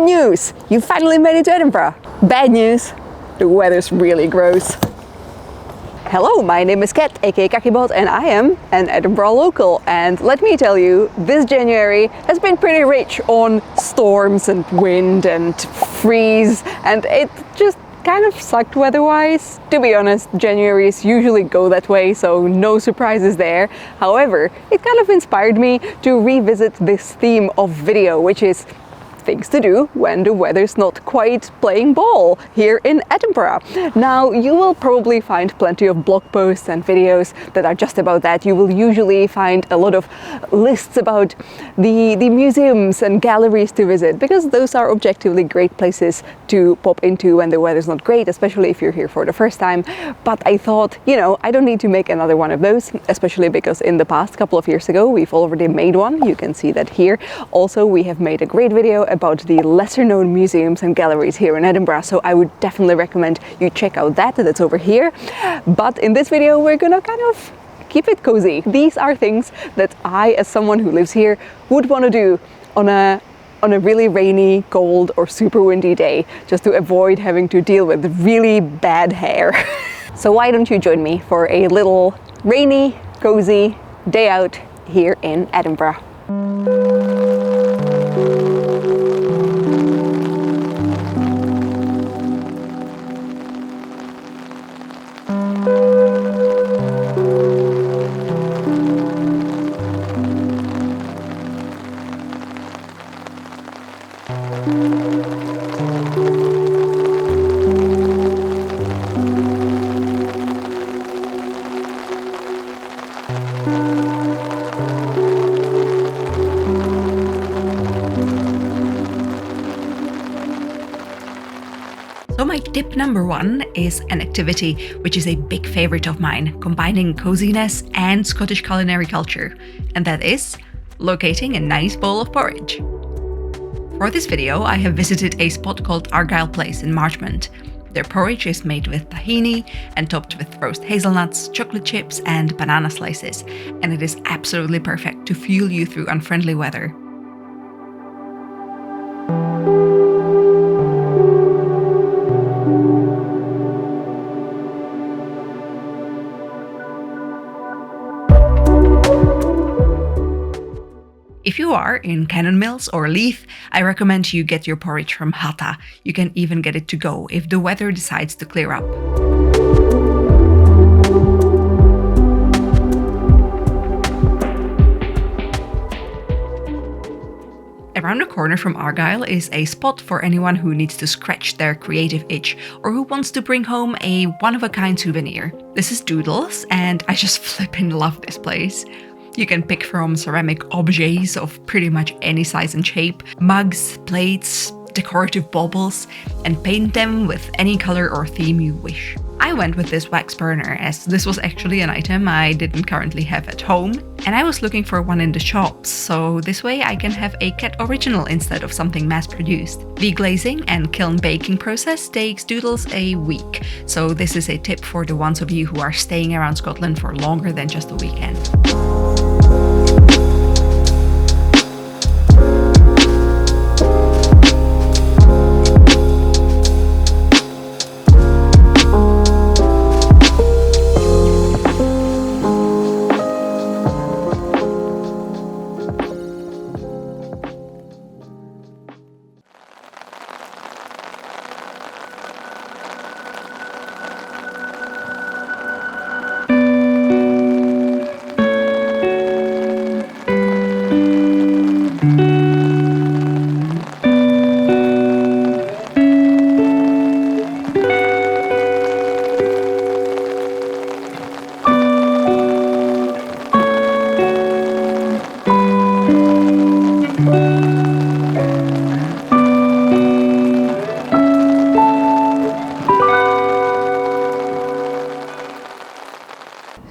news! You finally made it to Edinburgh. Bad news, the weather's really gross. Hello, my name is Kat, aka Kakibot, and I am an Edinburgh local. And let me tell you, this January has been pretty rich on storms and wind and freeze, and it just kind of sucked weather-wise. To be honest, Januaries usually go that way, so no surprises there. However, it kind of inspired me to revisit this theme of video, which is things to do when the weather's not quite playing ball here in Edinburgh. Now, you will probably find plenty of blog posts and videos that are just about that. You will usually find a lot of lists about the museums and galleries to visit, because those are objectively great places to pop into when the weather's not great, especially if you're here for the first time. But I thought, I don't need to make another one of those, especially because in the past couple of years ago, we've already made one. You can see that here. Also, we have made a great video about the lesser known museums and galleries here in Edinburgh, so I would definitely recommend you check out that. That's over here. But in this video we're gonna kind of keep it cozy. These are things that I, as someone who lives here, would want to do on a really rainy, cold or super windy day, just to avoid having to deal with really bad hair. So why don't you join me for a little rainy, cozy day out here in Edinburgh. So my tip number one is an activity which is a big favorite of mine, combining coziness and Scottish culinary culture, and that is locating a nice bowl of porridge. For this video, I have visited a spot called Argyle Place in Marchmont. Their porridge is made with tahini and topped with roast hazelnuts, chocolate chips and banana slices, and it is absolutely perfect to fuel you through unfriendly weather. If you are in Cannon Mills or Leith, I recommend you get your porridge from Hata. You can even get it to go if the weather decides to clear up. Around the corner from Argyle is a spot for anyone who needs to scratch their creative itch or who wants to bring home a one-of-a-kind souvenir. This is Doodles, and I just flippin' love this place. You can pick from ceramic objets of pretty much any size and shape, mugs, plates, decorative baubles, and paint them with any color or theme you wish. I went with this wax burner as this was actually an item I didn't currently have at home, and I was looking for one in the shops, so this way I can have a Cat original instead of something mass-produced. The glazing and kiln baking process takes Doodles a week, so this is a tip for the ones of you who are staying around Scotland for longer than just a weekend.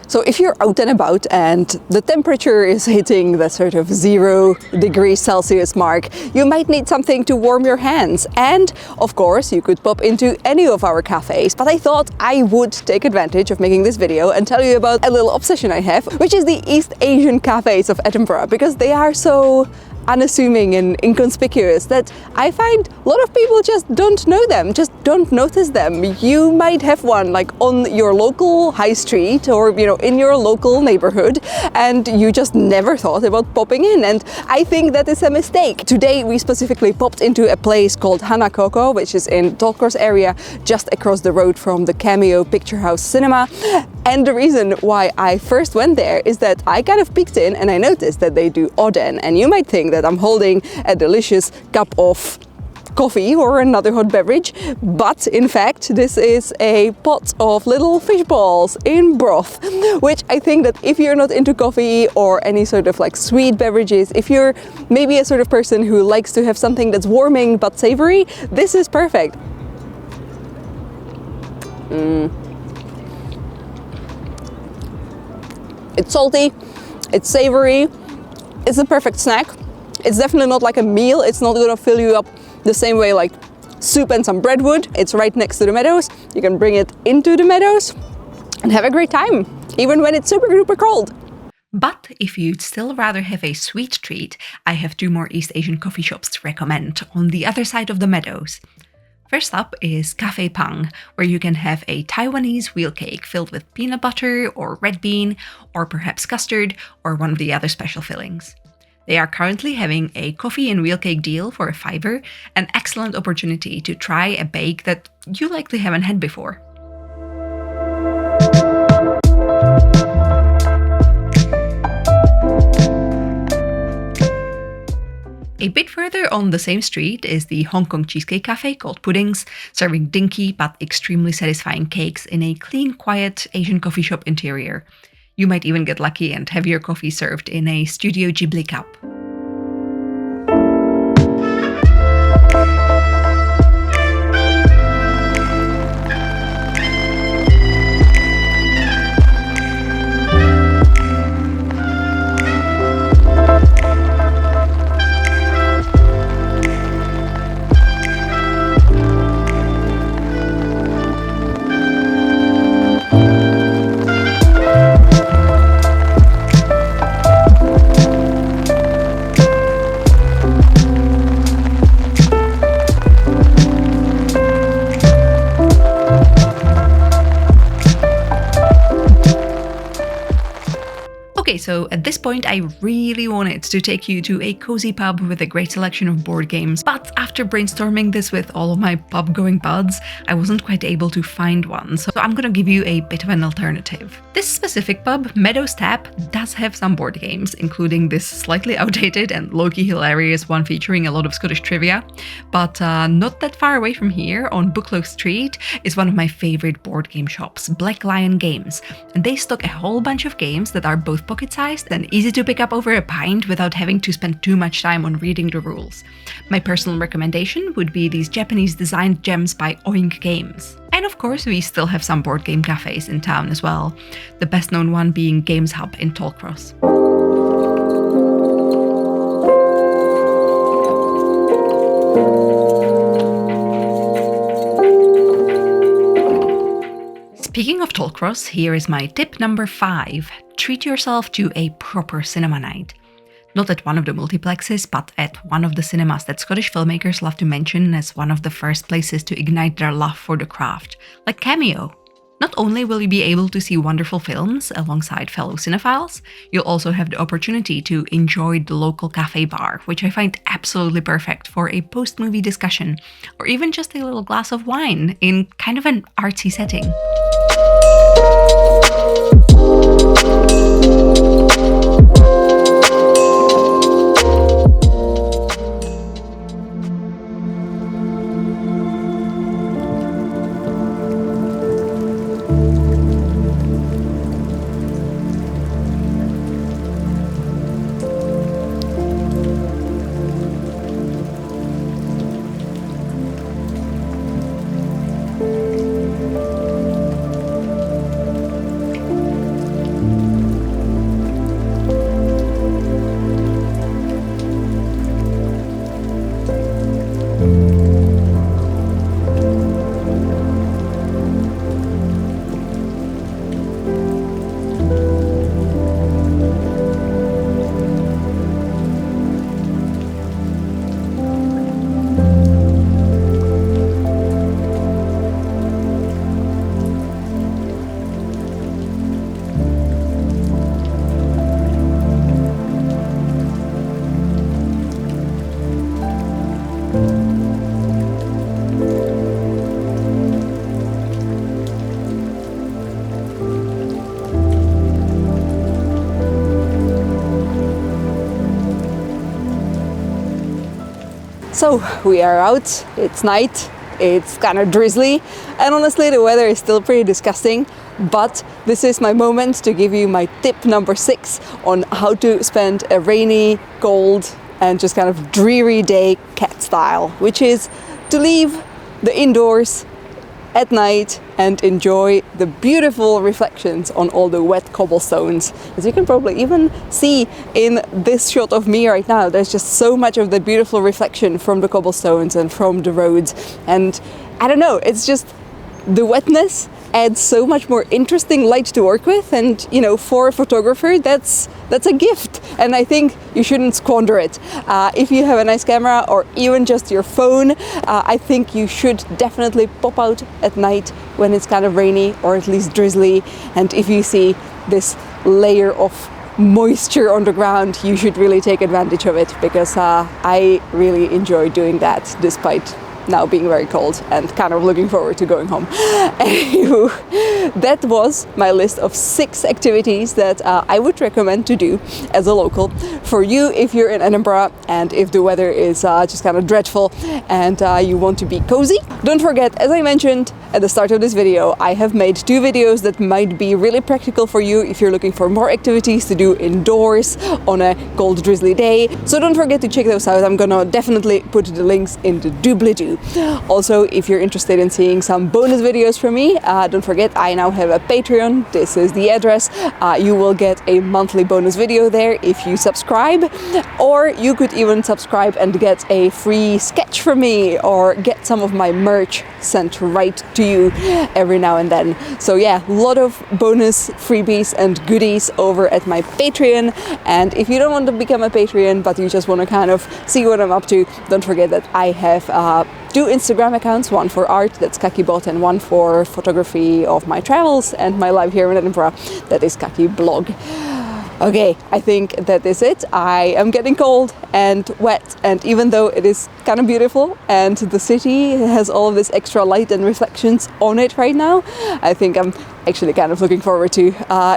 So if you're out and about and the temperature is hitting the sort of 0 degrees Celsius mark, you might need something to warm your hands. And of course, you could pop into any of our cafes, but I thought I would take advantage of making this video and tell you about a little obsession I have, which is the East Asian cafes of Edinburgh, because they are so unassuming and inconspicuous that I find a lot of people just don't know them, just don't notice them. You might have one like on your local high street or, you know, in your local neighborhood, and you just never thought about popping in. And I think that is a mistake. Today we specifically popped into a place called Hana Koko, which is in Tollcross area, just across the road from the Cameo Picture House Cinema. And the reason why I first went there is that I kind of peeked in and I noticed that they do oden. And you might think that I'm holding a delicious cup of coffee or another hot beverage, but in fact this is a pot of little fish balls in broth, which I think that if you're not into coffee or any sort of like sweet beverages, if you're maybe a sort of person who likes to have something that's warming but savory, this is perfect. It's salty, it's savory, it's a perfect snack. It's definitely not like a meal, it's not gonna fill you up the same way like soup and some bread would. It's right next to the meadows. You can bring it into the meadows and have a great time, even when it's super duper cold. But if you'd still rather have a sweet treat, I have 2 more East Asian coffee shops to recommend on the other side of the meadows. First up is Cafe Pang, where you can have a Taiwanese wheel cake filled with peanut butter or red bean, or perhaps custard, or one of the other special fillings. They are currently having a coffee and wheel cake deal for $5, an excellent opportunity to try a bake that you likely haven't had before. A bit further on the same street is the Hong Kong cheesecake cafe called Puddings, serving dinky but extremely satisfying cakes in a clean, quiet Asian coffee shop interior. You might even get lucky and have your coffee served in a Studio Ghibli cup. Okay, so at this point I really wanted to take you to a cozy pub with a great selection of board games, but after brainstorming this with all of my pub-going buds, I wasn't quite able to find one, so I'm gonna give you a bit of an alternative. This specific pub, Meadows Tap, does have some board games, including this slightly outdated and low-key hilarious one featuring a lot of Scottish trivia, but not that far away from here, on Buccleuch Street, is one of my favorite board game shops, Black Lion Games, and they stock a whole bunch of games that are both pocket-sized and easy to pick up over a pint without having to spend too much time on reading the rules. My personal recommendation would be these Japanese-designed gems by Oink Games. And of course, we still have some board game cafes in town as well, the best-known one being Games Hub in Tollcross. Speaking of Tollcross, here is my tip number 5. Treat yourself to a proper cinema night. Not at one of the multiplexes, but at one of the cinemas that Scottish filmmakers love to mention as one of the first places to ignite their love for the craft, like Cameo. Not only will you be able to see wonderful films alongside fellow cinephiles, you'll also have the opportunity to enjoy the local cafe bar, which I find absolutely perfect for a post-movie discussion, or even just a little glass of wine in kind of an artsy setting. So we are out, it's night, it's kind of drizzly, and honestly the weather is still pretty disgusting, but this is my moment to give you my tip number 6 on how to spend a rainy, cold and just kind of dreary day cat style, which is to leave the indoors at night and enjoy the beautiful reflections on all the wet cobblestones. As you can probably even see in this shot of me right now, there's just so much of the beautiful reflection from the cobblestones and from the roads. And I don't know, it's just the wetness adds so much more interesting light to work with, and you know, for a photographer that's a gift, and I think you shouldn't squander it. If you have a nice camera or even just your phone, I think you should definitely pop out at night when it's kind of rainy or at least drizzly, and if you see this layer of moisture on the ground, you should really take advantage of it, because I really enjoy doing that despite now being very cold and kind of looking forward to going home. Anywho, that was my list of 6 activities that I would recommend to do as a local for you if you're in Edinburgh and if the weather is just kind of dreadful and you want to be cozy. Don't forget, as I mentioned at the start of this video, I have made 2 videos that might be really practical for you if you're looking for more activities to do indoors on a cold, drizzly day. So don't forget to check those out. I'm gonna definitely put the links in the doobly-doo. Also, if you're interested in seeing some bonus videos from me, don't forget I now have a Patreon. This is the address. You will get a monthly bonus video there if you subscribe, or you could even subscribe and get a free sketch from me or get some of my merch sent right to you every now and then. So yeah, a lot of bonus freebies and goodies over at my Patreon. And if you don't want to become a Patreon but you just want to kind of see what I'm up to, don't forget that I have 2 Instagram accounts, one for art, that's KakiBot, and one for photography of my travels and my life here in Edinburgh, that is KakiBlog. Okay, I think that is it. I am getting cold and wet, and even though it is kind of beautiful and the city has all of this extra light and reflections on it right now, I think I'm actually kind of looking forward to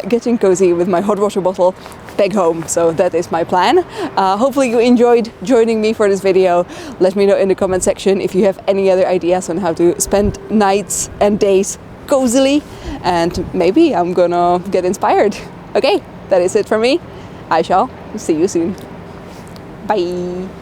getting cozy with my hot water bottle back home. So that is my plan. Hopefully you enjoyed joining me for this video. Let me know in the comment section if you have any other ideas on how to spend nights and days cozily, and maybe I'm gonna get inspired. Okay, that is it for me. I shall see you soon. Bye.